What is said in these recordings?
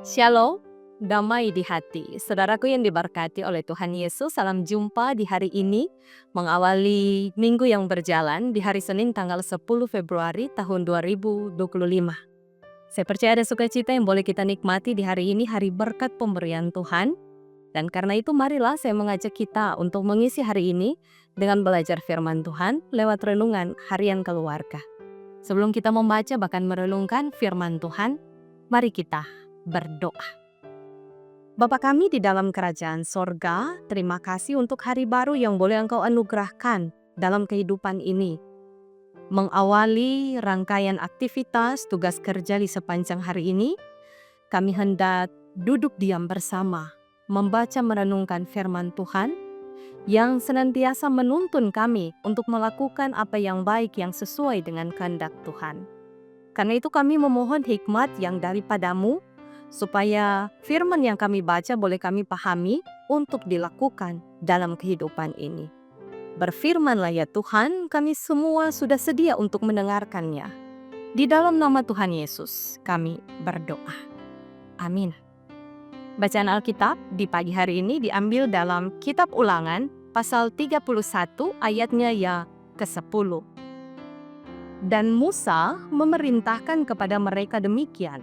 Shalom, damai di hati. Saudaraku yang diberkati oleh Tuhan Yesus, salam jumpa di hari ini, mengawali minggu yang berjalan di hari Senin tanggal 10 Februari tahun 2025. Saya percaya ada sukacita yang boleh kita nikmati di hari ini, hari berkat pemberian Tuhan. Dan karena itu marilah saya mengajak kita untuk mengisi hari ini dengan belajar firman Tuhan lewat renungan harian keluarga. Sebelum kita membaca bahkan merenungkan firman Tuhan, mari kita berdoa. Bapa kami di dalam kerajaan sorga, terima kasih untuk hari baru yang boleh Engkau anugerahkan dalam kehidupan ini. Mengawali rangkaian aktivitas tugas kerja di sepanjang hari ini, kami hendak duduk diam bersama, membaca merenungkan firman Tuhan yang senantiasa menuntun kami untuk melakukan apa yang baik yang sesuai dengan kehendak Tuhan. Karena itu kami memohon hikmat yang daripadamu, supaya firman yang kami baca boleh kami pahami untuk dilakukan dalam kehidupan ini. Berfirmanlah ya Tuhan, kami semua sudah sedia untuk mendengarkannya. Di dalam nama Tuhan Yesus kami berdoa. Amin. Bacaan Alkitab di pagi hari ini diambil dalam Kitab Ulangan pasal 31 ayatnya ya ke-10. Dan Musa memerintahkan kepada mereka demikian.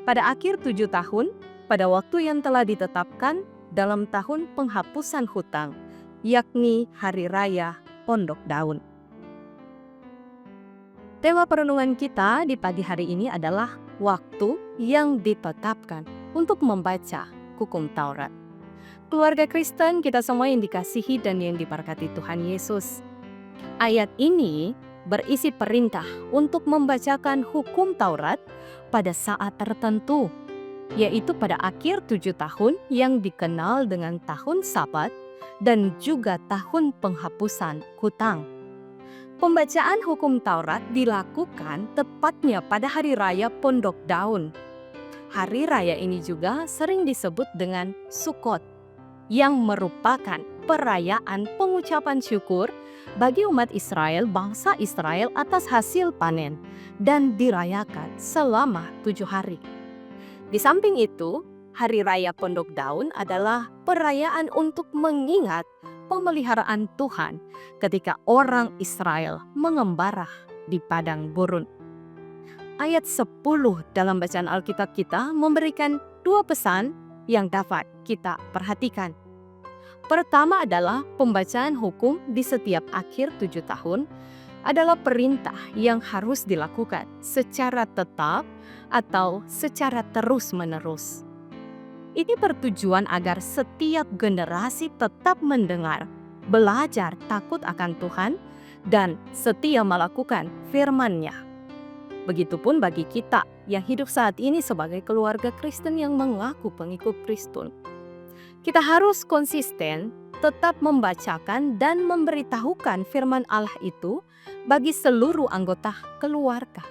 Pada akhir 7 tahun, pada waktu yang telah ditetapkan dalam tahun penghapusan hutang, yakni Hari Raya Pondok Daun. Tema perenungan kita di pagi hari ini adalah waktu yang ditetapkan untuk membaca hukum Taurat. Keluarga Kristen, kita semua yang dikasihi dan yang diberkati Tuhan Yesus. Ayat ini berisi perintah untuk membacakan hukum Taurat pada saat tertentu, yaitu pada akhir 7 tahun yang dikenal dengan tahun Sabat dan juga tahun penghapusan hutang. Pembacaan hukum Taurat dilakukan tepatnya pada Hari Raya Pondok Daun. Hari raya ini juga sering disebut dengan Sukkot, yang merupakan perayaan pengucapan syukur bagi umat Israel, bangsa Israel atas hasil panen, dan dirayakan selama 7 hari. Di samping itu, Hari Raya Pondok Daun adalah perayaan untuk mengingat pemeliharaan Tuhan ketika orang Israel mengembara di padang gurun. Ayat 10 dalam bacaan Alkitab kita memberikan 2 pesan yang dapat kita perhatikan. Pertama adalah pembacaan hukum di setiap akhir 7 tahun adalah perintah yang harus dilakukan secara tetap atau secara terus-menerus. Ini bertujuan agar setiap generasi tetap mendengar, belajar takut akan Tuhan, dan setia melakukan firman-Nya. Begitupun bagi kita yang hidup saat ini sebagai keluarga Kristen yang mengaku pengikut Kristus. Kita harus konsisten tetap membacakan dan memberitahukan firman Allah itu bagi seluruh anggota keluarga.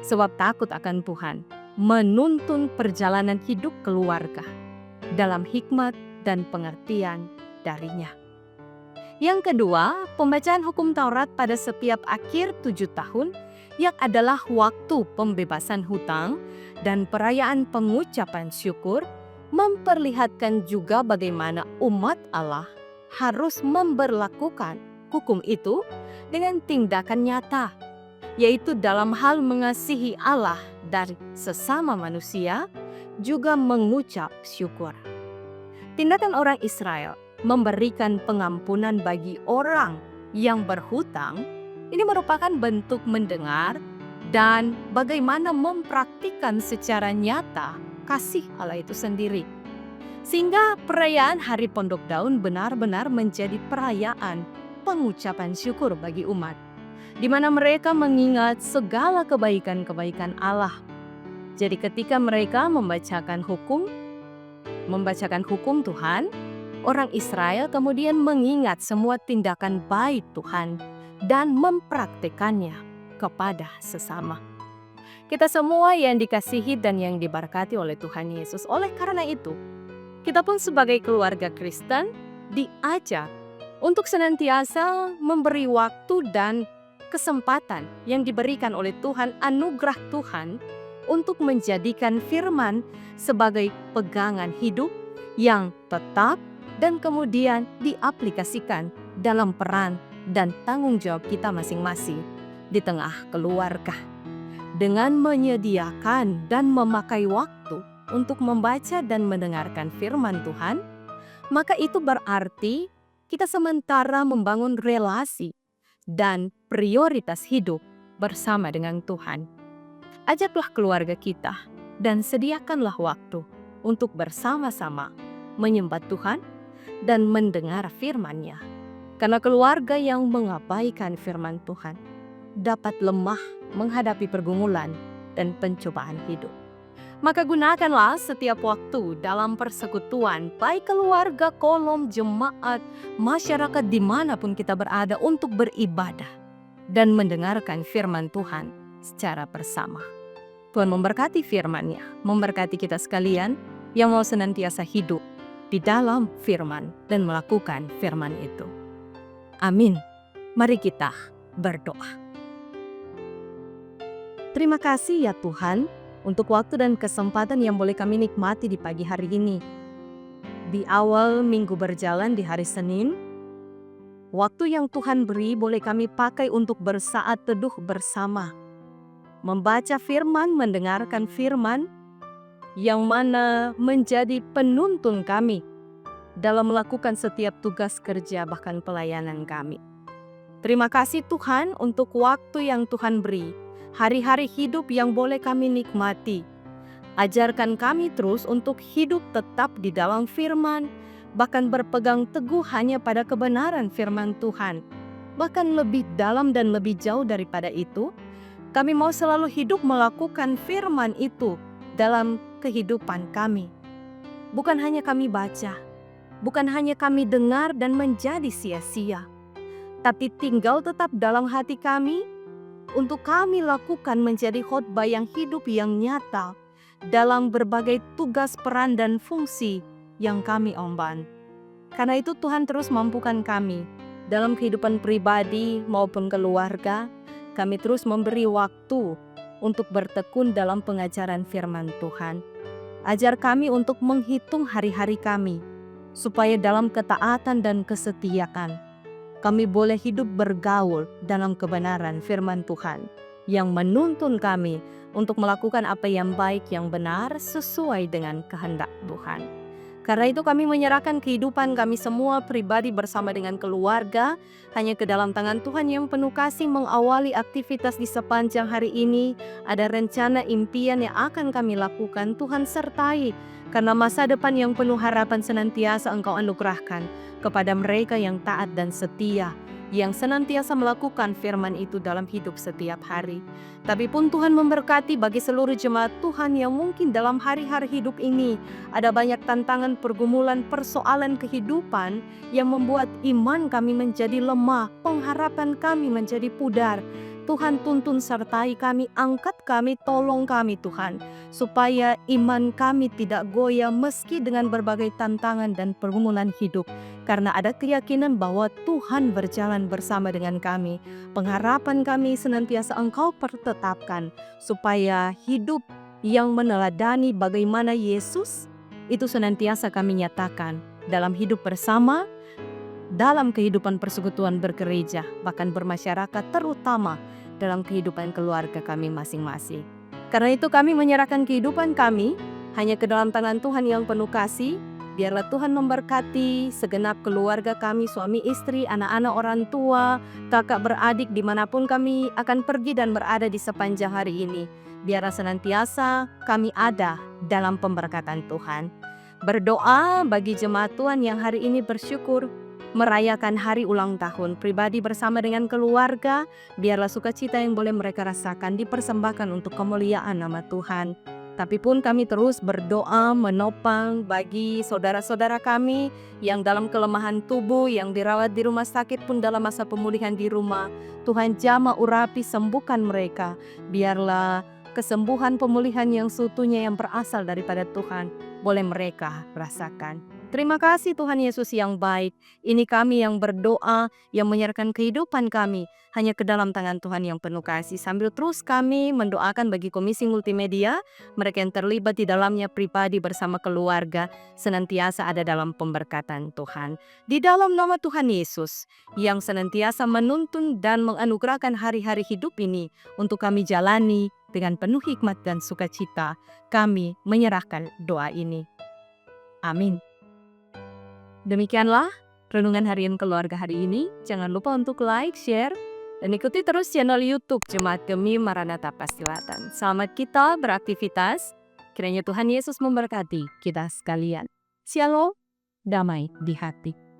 Sebab takut akan Tuhan menuntun perjalanan hidup keluarga dalam hikmat dan pengertian darinya. Yang kedua, pembacaan hukum Taurat pada setiap akhir 7 tahun yang adalah waktu pembebasan hutang dan perayaan pengucapan syukur memperlihatkan juga bagaimana umat Allah harus memberlakukan hukum itu dengan tindakan nyata, yaitu dalam hal mengasihi Allah dari sesama manusia, juga mengucap syukur. Tindakan orang Israel memberikan pengampunan bagi orang yang berhutang, ini merupakan bentuk mendengar dan bagaimana mempraktikkan secara nyata kasih Allah itu sendiri. Sehingga perayaan Hari Pondok Daun benar-benar menjadi perayaan pengucapan syukur bagi umat, di mana mereka mengingat segala kebaikan-kebaikan Allah. Jadi ketika mereka membacakan hukum Tuhan, orang Israel kemudian mengingat semua tindakan baik Tuhan dan mempraktikannya kepada sesama. Kita semua yang dikasihi dan yang diberkati oleh Tuhan Yesus. Oleh karena itu, kita pun sebagai keluarga Kristen diajak untuk senantiasa memberi waktu dan kesempatan yang diberikan oleh Tuhan, anugerah Tuhan, untuk menjadikan firman sebagai pegangan hidup yang tetap dan kemudian diaplikasikan dalam peran dan tanggung jawab kita masing-masing di tengah keluarga. Dengan menyediakan dan memakai waktu untuk membaca dan mendengarkan firman Tuhan, maka itu berarti kita sementara membangun relasi dan prioritas hidup bersama dengan Tuhan. Ajaklah keluarga kita dan sediakanlah waktu untuk bersama-sama menyembah Tuhan dan mendengar firman-Nya. Karena keluarga yang mengabaikan firman Tuhan dapat lemah menghadapi pergumulan dan pencobaan hidup. Maka gunakanlah setiap waktu dalam persekutuan, baik keluarga, kolom, jemaat, masyarakat dimanapun kita berada untuk beribadah dan mendengarkan firman Tuhan secara bersama. Tuhan memberkati firman-Nya, memberkati kita sekalian yang mau senantiasa hidup di dalam firman dan melakukan firman itu. Amin. Mari kita berdoa. Terima kasih ya Tuhan untuk waktu dan kesempatan yang boleh kami nikmati di pagi hari ini. Di awal minggu berjalan di hari Senin, waktu yang Tuhan beri boleh kami pakai untuk bersaat teduh bersama. Membaca firman, mendengarkan firman, yang mana menjadi penuntun kami dalam melakukan setiap tugas kerja bahkan pelayanan kami. Terima kasih Tuhan untuk waktu yang Tuhan beri, hari-hari hidup yang boleh kami nikmati. Ajarkan kami terus untuk hidup tetap di dalam firman, bahkan berpegang teguh hanya pada kebenaran firman Tuhan. Bahkan lebih dalam dan lebih jauh daripada itu, kami mau selalu hidup melakukan firman itu dalam kehidupan kami. Bukan hanya kami baca, bukan hanya kami dengar dan menjadi sia-sia, tapi tinggal tetap dalam hati kami untuk kami lakukan menjadi khotbah yang hidup yang nyata dalam berbagai tugas peran dan fungsi yang kami emban. Karena itu Tuhan terus mampukan kami dalam kehidupan pribadi maupun keluarga. Kami terus memberi waktu untuk bertekun dalam pengajaran firman Tuhan. Ajar kami untuk menghitung hari-hari kami, supaya dalam ketaatan dan kesetiaan, kami boleh hidup bergaul dalam kebenaran firman Tuhan, yang menuntun kami untuk melakukan apa yang baik, yang benar, sesuai dengan kehendak Tuhan. Karena itu kami menyerahkan kehidupan kami semua pribadi bersama dengan keluarga hanya ke dalam tangan Tuhan yang penuh kasih mengawali aktivitas di sepanjang hari ini. Ada rencana impian yang akan kami lakukan, Tuhan sertai. Karena masa depan yang penuh harapan senantiasa Engkau anugerahkan kepada mereka yang taat dan setia, yang senantiasa melakukan firman itu dalam hidup setiap hari. Tapi pun Tuhan memberkati bagi seluruh jemaat Tuhan yang mungkin dalam hari-hari hidup ini ada banyak tantangan, pergumulan, persoalan kehidupan yang membuat iman kami menjadi lemah, pengharapan kami menjadi pudar. Tuhan tuntun sertai kami, angkat kami, tolong kami Tuhan, supaya iman kami tidak goyah meski dengan berbagai tantangan dan pergumulan hidup. Karena ada keyakinan bahwa Tuhan berjalan bersama dengan kami. Pengharapan kami senantiasa Engkau pertetapkan, supaya hidup yang meneladani bagaimana Yesus itu senantiasa kami nyatakan dalam hidup bersama, dalam kehidupan persekutuan bergereja, bahkan bermasyarakat, terutama dalam kehidupan keluarga kami masing-masing. Karena itu kami menyerahkan kehidupan kami hanya ke dalam tangan Tuhan yang penuh kasih. Biarlah Tuhan memberkati segenap keluarga kami, suami istri, anak-anak, orang tua, kakak beradik, dimanapun kami akan pergi dan berada di sepanjang hari ini. Biarlah senantiasa kami ada dalam pemberkatan Tuhan. Berdoa bagi jemaat Tuhan yang hari ini bersyukur merayakan hari ulang tahun pribadi bersama dengan keluarga. Biarlah sukacita yang boleh mereka rasakan dipersembahkan untuk kemuliaan nama Tuhan. Tapi pun kami terus berdoa menopang bagi saudara-saudara kami yang dalam kelemahan tubuh, yang dirawat di rumah sakit pun dalam masa pemulihan di rumah. Tuhan jamah urapi, sembuhkan mereka. Biarlah kesembuhan pemulihan yang seutuhnya yang berasal daripada Tuhan boleh mereka rasakan. Terima kasih Tuhan Yesus yang baik. Ini kami yang berdoa, yang menyerahkan kehidupan kami hanya ke dalam tangan Tuhan yang penuh kasih. Sambil terus kami mendoakan bagi Komisi Multimedia, mereka yang terlibat di dalamnya pribadi bersama keluarga, senantiasa ada dalam pemberkatan Tuhan. Di dalam nama Tuhan Yesus, yang senantiasa menuntun dan menganugerahkan hari-hari hidup ini untuk kami jalani dengan penuh hikmat dan sukacita, kami menyerahkan doa ini. Amin. Demikianlah renungan harian keluarga hari ini. Jangan lupa untuk like, share, dan ikuti terus channel YouTube Jemaat Gemi Maranatha Pastiwatan. Selamat kita beraktivitas. Kiranya Tuhan Yesus memberkati kita sekalian. Shalom, damai di hati.